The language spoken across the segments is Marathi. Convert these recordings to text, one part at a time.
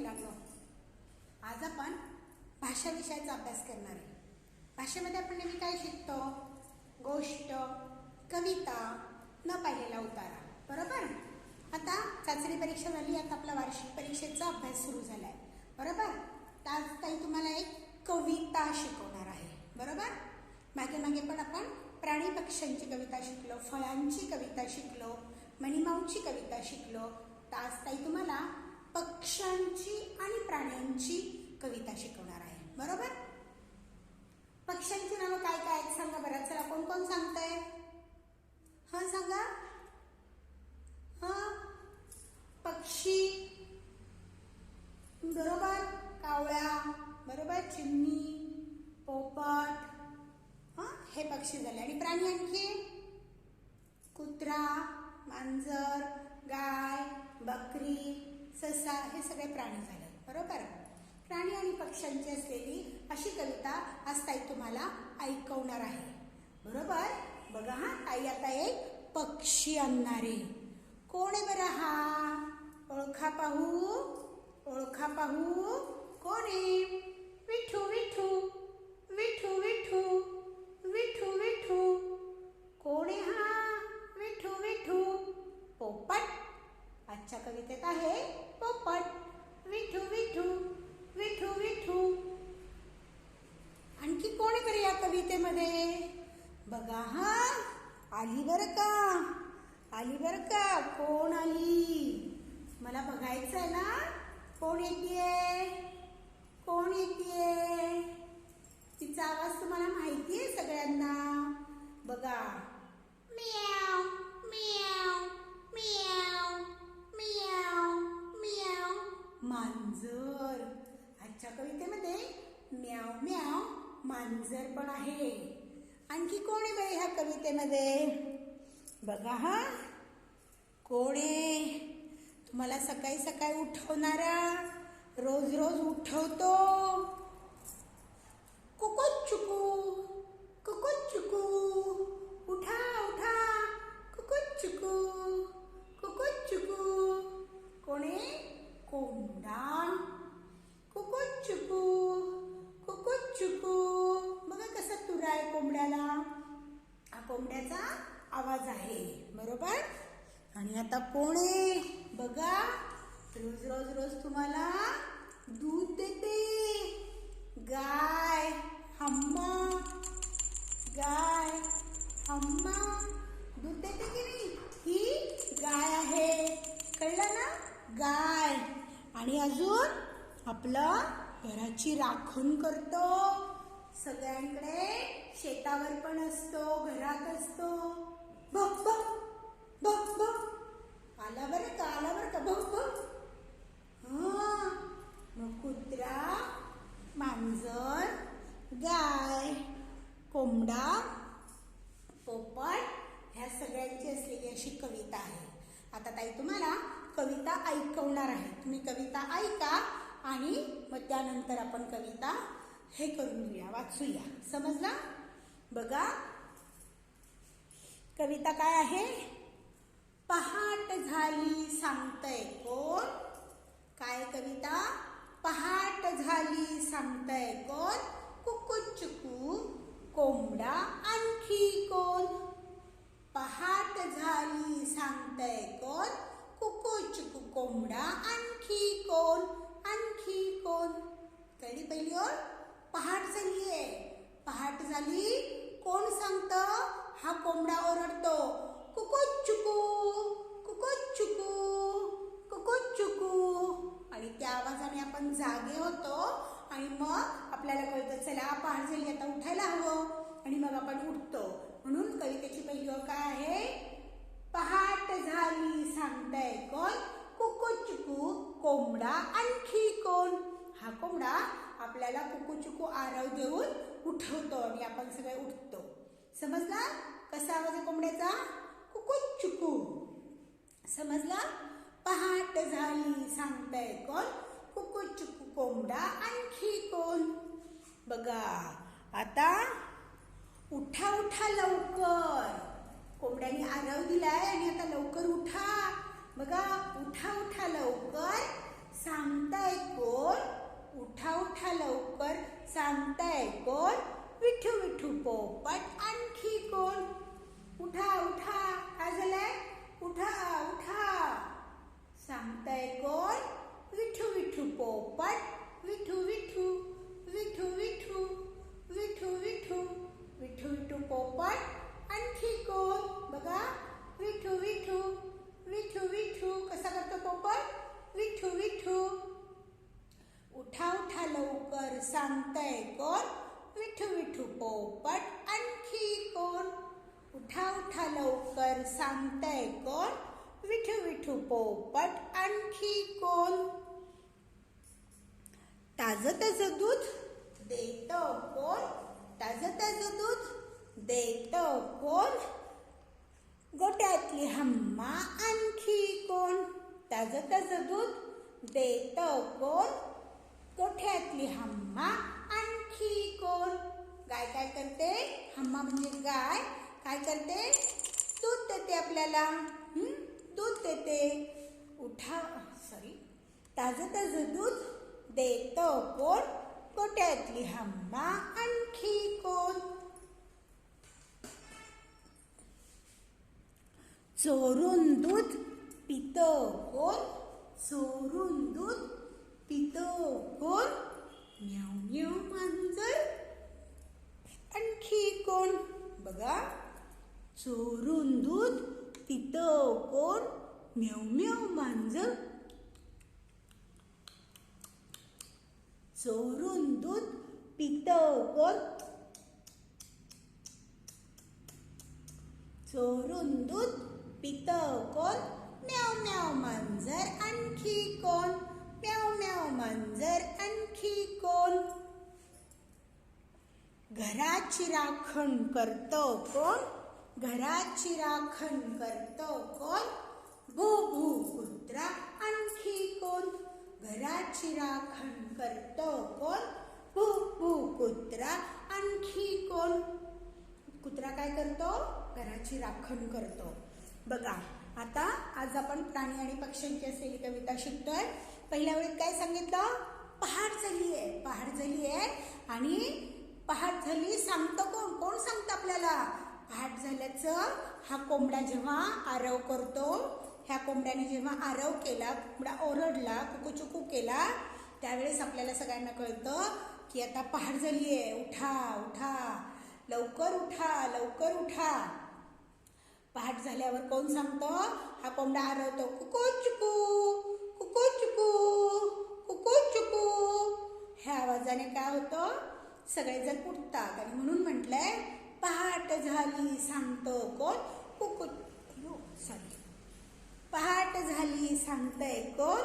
मुलांनो, आज आपण भाषा विषयाचा अभ्यास करणार आहे. भाषेमध्ये आपण नेहमी काय शिकतो? गोष्ट, कविता, न पाहिलेला उतारा, बरोबर. आता चाचणी परीक्षा झाली, आता आपला वार्षिक परीक्षेचा अभ्यास सुरू झालाय, बरोबर. आज काही तुम्हाला एक कविता शिकवणार आहे, बरोबर. मागे मागे पण आपण प्राणी पक्ष्यांची कविता शिकलो, फळांची कविता शिकलो, मणिमाऊची कविता शिकलो. तर आज काही तुम्हाला पक्ष्यांची आणि प्राण्यांची कविता शिकवणार आहे, बरोबर. पक्ष्यांची नावं काय काय सांगा बरं. चला, कोण कोण सांगताय? हा सांगा. पक्षी, बरोबर. कावळा, बरोबर. चिमणी, पोपट, हे पक्षी झाले. आणि प्राणी आणखी कुत्रा, मांजर, गाय, बकरी, ससा, हे सगळे प्राणी झाले, बरोबर. प्राणी आणि पक्ष्यांची असलेली अशी कविता आज ताई तुम्हाला ऐकवणार आहे, बरोबर. बघा हा, ताई आता एक पक्षी आणणारे. कोण आहे बरं हा? ओळखा पाहू, ओळखा पाहू. कोण आहे? विठू विठू, विठू विठू, विठू विठू. कोण आहे हा? विठू विठू. पोपट. आजच्या कवितेत आहे पोपट. विठू विठू, विठू विठू. आणखी कोण आहे बरं या कवितेमध्ये? बघा हा, आली बरं का, आली बरं का. कोण आली? मला बघायचं आहे ना. कोण येतेय? कोण येतेय? तिचा आवाज तुम्हाला माहिती आहे सगळ्यांना. बघा, म्याव म्याव म्याव म्याव म्याव. मांजर. आजच्या कवितेमध्ये म्याव म्याव मांजर पण आहे. आणखी कोण आहे बाई ह्या कवितेमध्ये? बघा हा, कोण आहे? तुम्हाला सकाळी सकाळी उठवणारा, रोज रोज उठवतो. कुकुच्चुकू, कुकुच्चुकू. उठा उठा, कुकुच्चुकू, कुकुच्चुकू. कोणी? कोंबडा. कुकुच्चुकू, कुकुच्चुकू. बघा कसं तुरा आहे कोंबड्याला. हा कोंबड्याचा आवाज आहे, बरोबर. आणि आता कोण आहे? बघा, रोज रोज रोज तुम्हाला दूध देते. गाय. हम्मा, गाय, हम्मा. दूध देते की नाही? ही गाय आहे, कळलं ना. गाय. आणि अजून आपलं घराची राखण करतो. सगळ्यांकडे शेतावर पण असतो, घरात असतो. बघ बघ बघ बघ. आला बरं का, आला बरं का. बघ बघ. मग कुत्रा, मांजर, गाय, कोंबडा, पोपट, ह्या सगळ्यांची असलेली अशी कविता आहे. आता ताई तुम्हाला कविता ऐकवणार आहे. तुम्ही कविता ऐका आणि मग त्यानंतर आपण कविता हे करून घेऊया, वाचूया. समजला? बघा, कविता काय आहे? पहाट झाली सांगतय कोण? काय कविता? पहाट झाली सांगतय कोण? कुकुच्चुकू, कोंबडा, आणखी कोण? पहाट झाली सांगतय कोण? कुकुच्चुकू, कोंबडा, आणखी कोण? आणखी कोण? कळली पहिली ओळ? पहाट झालीये. पहाट झाली, कोण सांगतं? हा कोंबडा ओरडतो. कुकुच्चुकू, कुकुच्चुकू, कुकुच्चुकू. आणि त्या आवाजाने आपण जागे होतो आणि मग आपल्याला कळतं चला पहाट झाली, आता उठायला हवं. आणि मग आपण उठतो. म्हणून कवितेची पहिली ओळ काय आहे? पहाट झाली सांगताय कोण? कुकुच्चुकू, कोंबडा, आणखी कोण? हा कोंबडा आपल्याला कुकुच्चुकू आरव देऊन उठवतो आणि आपण सगळे उठतो. समजला? कसा आवाज आहे कोंबड्याचा? कुकुच्चुकू. समजला? पहाट झाली सांगताय कोण? कुकुच्चुकू, कोंबडा, आणखी कोण? बघा, आता उठा उठा लवकर. कोंबड्याने आरव दिलाय आणि आता लवकर उठा. बघा, उठा उठा लवकर सांगताय कोण? उठा लवकर सांगताय कोण? विठू विठू पोपट. आणखी कोण? उठा उठा. काय झालंय? उठा उठा. सांगताय कोण? विठू विठू पोपट. विठू विठू विठू विठू विठू विठू विठू विठू पोपट. आणखी कोण? बघा, विठू विठू विठू विठू. कसा करतो पोपट? विठू विठू. उठा उठा लवकर सांगताय कोण? विठू विठू पोपट. आणखी कोण? उठा उठा लवकर सांगताय कोण? विठू विठू पोपट. आणखी कोण? ताजं ताजं दूध देतं कोण? ताजं ताजं दूध देतं कोण? गोट्यातली हम्मा. आणखी कोण? ताजं ताजं दूध देतं कोण? गोठ्यातली हम्मा. आणखी कोण? गाय काय करते? हम्मा म्हणजे गाय काय करते? दूध देते आपल्याला. दूध देते. उठा ताजं ताजं दूध देतं कोण? गोठ्यातली हम्मा. आणखी कोण? चोरून दूध पितं कोण? चोरून दूध पितं कोण? म्याव म्याव मांजर. आणखी कोण? बघा, चोरून दूध पितं कोण? म्याव म्याव मांजर. चोरून दूध पितं कोण? चोरून दूध पितं कोण? म्याव म्याव मांजर. आणखी कोण? म्याव म्याव मांजर. आणखी कोण? घराची राखण करतं कोण? घराची राखण करतं कोण? भू भू कुत्रा. आणखी कोण? घराची राखण करतं कोण? भू भू कुत्रा. आणखी कोण? कुत्रा काय करतो? घराची राखण करतो. बघा, आता आज आपण प्राणी आणि पक्ष्यांची असलेली कविता शिकतोय. पहिल्या वेळेत काय सांगितलं? पहाट झाली आहे. पहाट झाली आहे आणि पहाट झाली सांगतं कोण? कोण सांगतं आपल्याला? पहाट झाल्याचं हा कोंबडा जेव्हा आरव करतो, ह्या कोंबड्याने जेव्हा आरव केला, कोंबडा ओरडला, कुकूचुकू केला, त्यावेळेस आपल्याला सगळ्यांना कळतं की आता पहाट झाली आहे. उठा उठा, लवकर उठा, लवकर उठा. पहाट झाल्यावर कोण सांगतं? हा कोंबडा आरवतो, कुकूचुकू कुकूचुकू कुकूचुकू. ह्या आवाजाने काय होतं? सगळेजण उठतात आणि म्हणून म्हटलंय पहाट झाली सांगतं कोण? पहाट झाली सांगतंय कोण?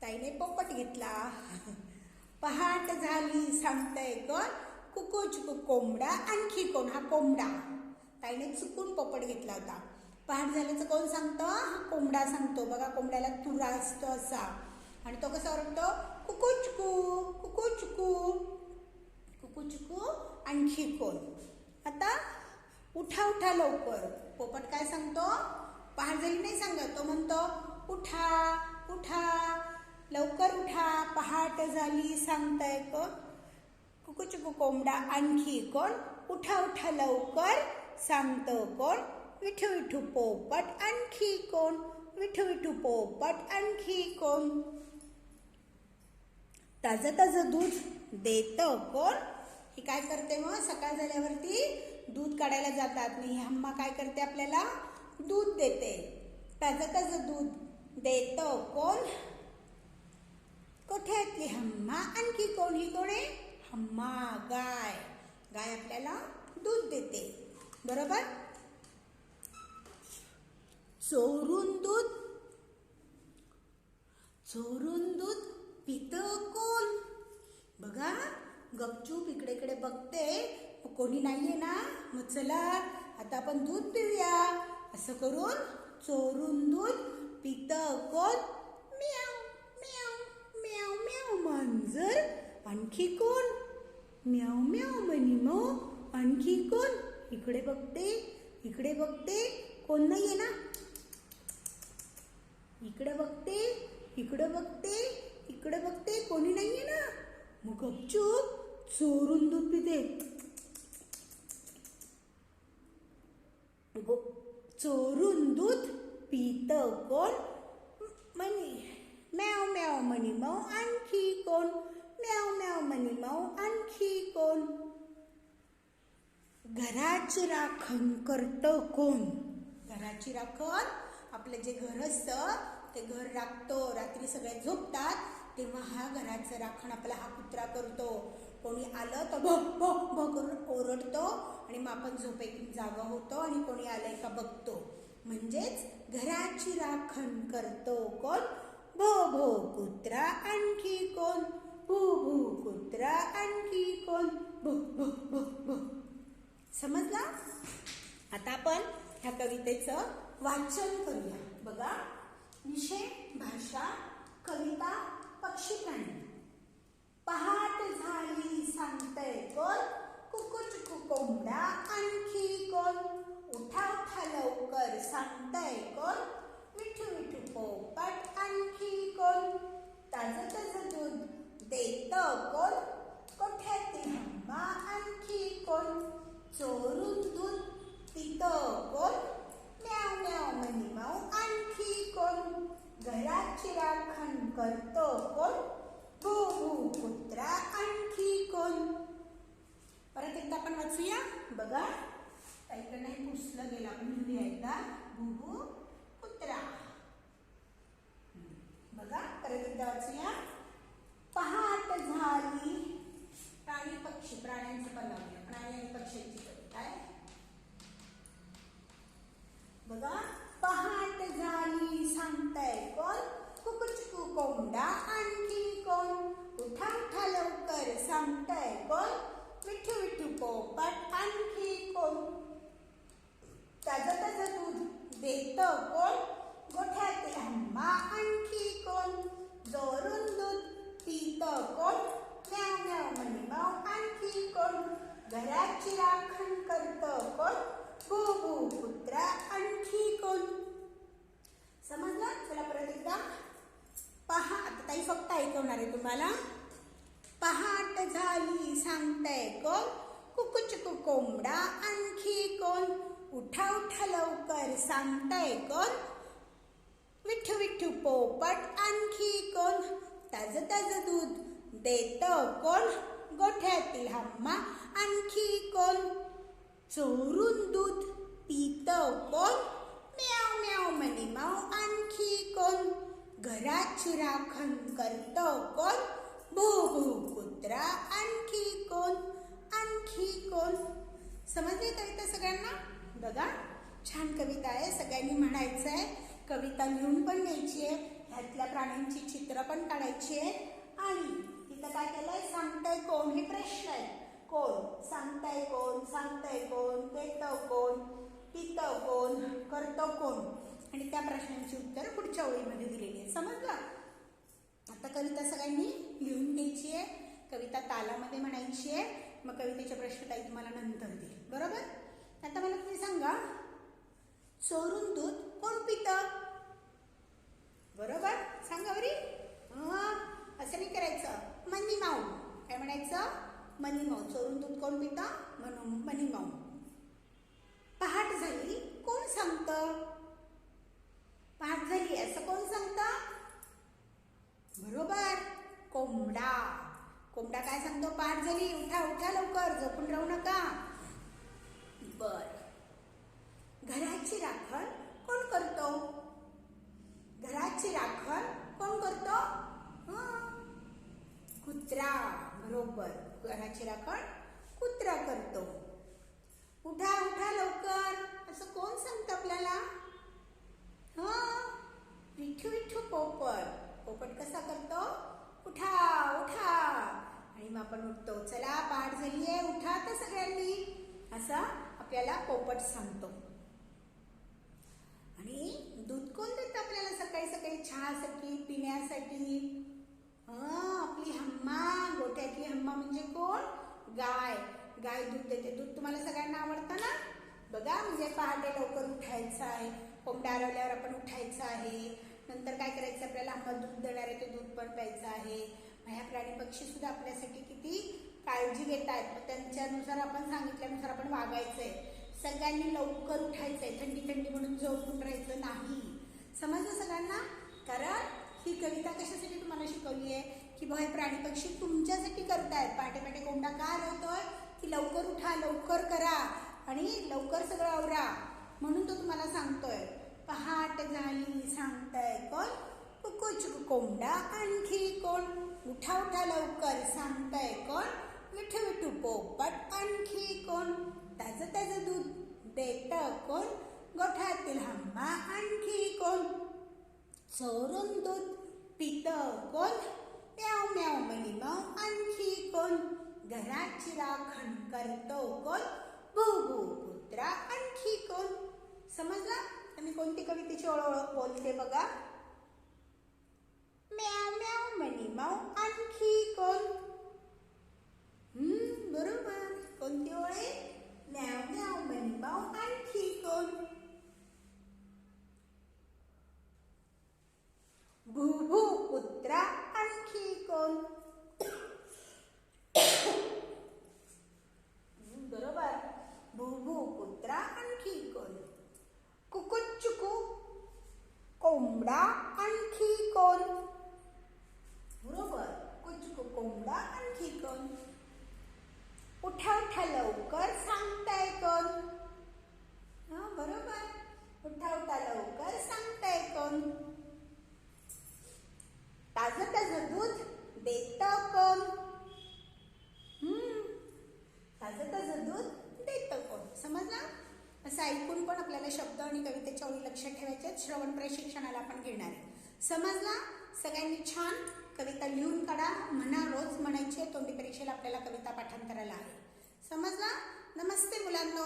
ताईने पोपट घेतला. पहाट झाली सांगतंय कोण? कुकूचुकू कोंबडा. आणखी कोण? हा कोंबडा. ताईने चुकून पोपट घेतला होता. पहाट झाल्याचं कोण सांगतं? हा कोंबडा सांगतो. बघा, कोंबड्याला तुरा असतो असा आणि तो कसा ओरडतो? कुकूचुकू कुकूचुकू कुकूचुकू. आणखी कोण? आता उठा उठा लवकर. पोपट काय सांगतो? पहाट झाली नाही सांगत, तो म्हणतो उठा उठा, लवकर उठा, पहाट झाली सांगताय कोण? कुकूचुकू कोंबडा. आणखी कोण? उठा उठा लवकर सांगतं कोण? विठू विठू पोपट. आणखी कोण? विठू विठू पोपट. आणखी कोण? ताजं ताजं दूध देतं कोण? ही काय करते? मग सकाळ झाल्यावरती दूध काढायला जातात आणि ही हम्मा काय करते? आपल्याला दूध देते. ताजं ताजं दूध देतं कोण? गोठ्यातली हम्मा. आणखी कोण? ही कोण आहे? हम्मा, गाय. गाय आपल्याला दूध देते. बरोबर? चोरून दूध पितं कोण? बघा, गपचूप इकडे इकडे बघते, कोणी नाहीये ना, मग चला आता आपण दूध पिऊया. असं करून चोरून दूध पितं कोण? म्याव म्याव म्याव म्याव मांजर. आणखी कोण? म्याव म्याव मनीमो. आणखी कोण? इकडे बघते, कोण नाहीये ना. इकडे बघते, इकडे बघते कोणी नाहीये ना, मग गपचूप चोरून दूध पिते. चोरून दूध पित कोण? म्याव म्याव मनी माऊ आणखी कोण? म्याव म्याव मनी माऊ आणखी कोण? घराची राखण करतं कोण? घराची राखण, आपलं जे घर असतं ते घर राखतो. रात्री सगळे झोपतात तेव्हा हा घराचं राखण आपला हा कुत्रा करतो. कोणी आलं तर भो भो भो करून ओरडतो आणि मग आपण झोपेतून जागा होतो आणि कोणी आलंय का बघतो. म्हणजेच घराची राखण करतो कोण? भो भो कुत्रा आणखी कोण? भू भू कुत्रा आणखी कोण? भो भो भो भो. समजला? आता आपण ह्या कवितेचं वाचन करूया. बघा, विषय भाषा, कविता, पक्षी प्राणी. पहाट झाली सांगतय कोण? कुकुचकू कोंबडा आणखी कोण? उठा उठा लवकर सांगतय कोण? विठू विठू पोपट आणखी कोण? ताजं ताजं दूध देत कोण? कोठ्यातील हंबा आणखी कोण? चोरून दूध पित कोण? म्याव म्याव मनी माऊ आणखी कोण? घराची राखण करतो कोण? भू भू कुत्रा आणखी कोण? परत एकदा आपण वाचूया. बघा, इकडे नाही पुसलं गेलं, आपण लिहूया एकदा. भू भू कुत्रा. बघा, परत एकदा वाचूया. पहाट झाली. प्राणी पक्षी, प्राण्यांचं पण लावूया. प्राणी आणि पक्ष्यांची कविता आहे. बघा, पहाट झाली सांगताय कोण? कुकुचकू कोंबडा आणखी कोण? उठा उठा लवकर सांगताय कोण? विठू विठू पोपट आणखी कोण? ताजं ताजं दूध देत कोण? गोठ्यातील हंबा आणखी कोण? चोरून दूध पित कोण? म्याव म्याव मनी माऊ आणखी कोण? घराची राखण करत कोण? भू भू कुत्रा आणखी कोण? समजलं? चला परत एकदा. पहा, आता ताई फक्त ऐकवणार आहे तुम्हाला. पहाट झाली सांगताय कोण? कुकुचकू कोंबडा आणखी कोण? उठा उठा लवकर सांगताय कोण? विठू विठू पोपट आणखी कोण? ताजं ताजं दूध देत कोण? गोठ्यातील हम्मा आणखी कोण? चोरून दूध पित कोण? म्याव म्याव मनी माऊ आणखी कोण? घराची राखण करत कोण? भू भू कुत्रा आणखी कोण? आणखी कोण? समजली कविता सगळ्यांना? बघा, छान कविता आहे. सगळ्यांनी म्हणायचं आहे. कविता लिहून पण घ्यायची आहे. ह्यातल्या प्राण्यांची चित्र पण काढायची आहे. आणि इथं काय केलंय? सांगताय कोण? हे प्रश्न आहे. कोण सांगताय? कोण सांगताय? कोण देतं? कोण पितं? कोण करतं? कोण? आणि त्या प्रश्नांची उत्तर पुढच्या ओळीमध्ये दिलेली आहे. समजलं? आता कविता सगळ्यांनी लिहून घ्यायची आहे. कविता तालामध्ये म्हणायची आहे. मग कवितेचे प्रश्न काही तुम्हाला नंतर देईल. बरोबर? आता मला तुम्ही सांगा, चोरून दूध कोण पितं? बरोबर? सांगा बरी. असं नाही करायचं. मनी माऊ. काय म्हणायचं? मनी माऊ. चोरून दूध कोण पितं? मनी माऊ. पहाट झाली कोण सांगतं? पहाट झाली असं कोण सांगतं? बरोबर, कोंबडा. कोंबडा काय सांगतो? पहाट झाली, उठा उठा लवकर, झोपून राहू नका. बर, घराची राखण कोण करतो? घराची राखण कोण करतो? कुत्रा. बरोबर, घराची राखण कुत्रा करतो. उठा उठा लवकर असं कोण सांगतं आपल्याला? विठू विठू पोपट. पोपट कसा करतो? उठा उठा, आणि मग आपण उठतो. चला, पहाट झालीये, उठा तर सगळ्यांनी, असा आपल्याला पोपट सांगतो. आणि दूध कोण देतं आपल्याला सकाळी सकाळी चहासाठी, पिण्यासाठी? आपली हम्मा. गोठ्यातली हम्मा म्हणजे कोण? गाय. गाय दूध देते. दूध तुम्हाला सगळ्यांना आवडतं ना? बघा, म्हणजे पहाटे लवकर उठायचं आहे. कोंबडा आरवल्यावर आपण उठायचं आहे. नंतर काय करायचं आपल्याला, आम्हाला दूध देणार आहे ते दूध पण प्यायचं आहे. ह्या प्राणी पक्षी सुद्धा आपल्यासाठी किती काळजी घेत आहेत. मग त्यांच्यानुसार आपण सांगितल्यानुसार आपण वागायचंय. सगळ्यांनी लवकर उठायचंय, थंडी थंडी म्हणून झोपून राहायचं नाही. समजलं सगळ्यांना? कारण ही कविता कशासाठी तुम्हाला शिकवली आहे की हे प्राणी पक्षी तुमच्यासाठी करतायत. पहाटे पहाटे कोंबडा का रवतोय की लवकर उठा, लवकर करा आणि लवकर सगळं आवरा, म्हणून तो तुम्हाला सांगतोय. पहाट झाली सांगताय कोण, कुकुचुक कोंबडा आणखी कोण. उठा उठा लवकर सांगताय कोण, विठू विठू पोपट आणखी कोण. ताजं ताजं दूध देत कोण, गोठ्यातील हंबा आणखी कोण. चोरून दूध पित कोण, म्याव म्याव मनी माव आणखी कोण. घराची राखण करतो कोण, भू भू कुत्रा आणखी कोण. समजला? मी कोणती कवितेची ओळख बोलते बघा. म्याव म्याव मनी माव आणखी कोण. बरोबर. कोणती ओळ आहे? म्याव म्याव मनी माव आणखी कोण. भू भू कुत्रा आणखी कोण. बरोबर. भू भू कुत्रा आणखी कोण. कुकुचुकू कोंबडा आणखी कोण. बरोबर. कुकुचुकू कोंबडा आणखी कोण. उठा उठा लवकर सांगताय कोण. बरोबर. उठा उठा लवकर सांगताय कोण. ताजं ताजं दूध देत कोण. ताजं ताजं दूध देत कोण. समजला? असं ऐकून पण आपल्याला शब्द आणि कवितेच्या ओळी लक्षात ठेवायच्या. श्रवण प्रशिक्षणाला आपण घेणार आहे. समजला? सगळ्यांनी छान कविता लिहून काढा, म्हणा, रोज म्हणायची. तोंडी परीक्षेला आपल्याला कविता पाठांतराला आहे. समजला? नमस्ते मुलांनो.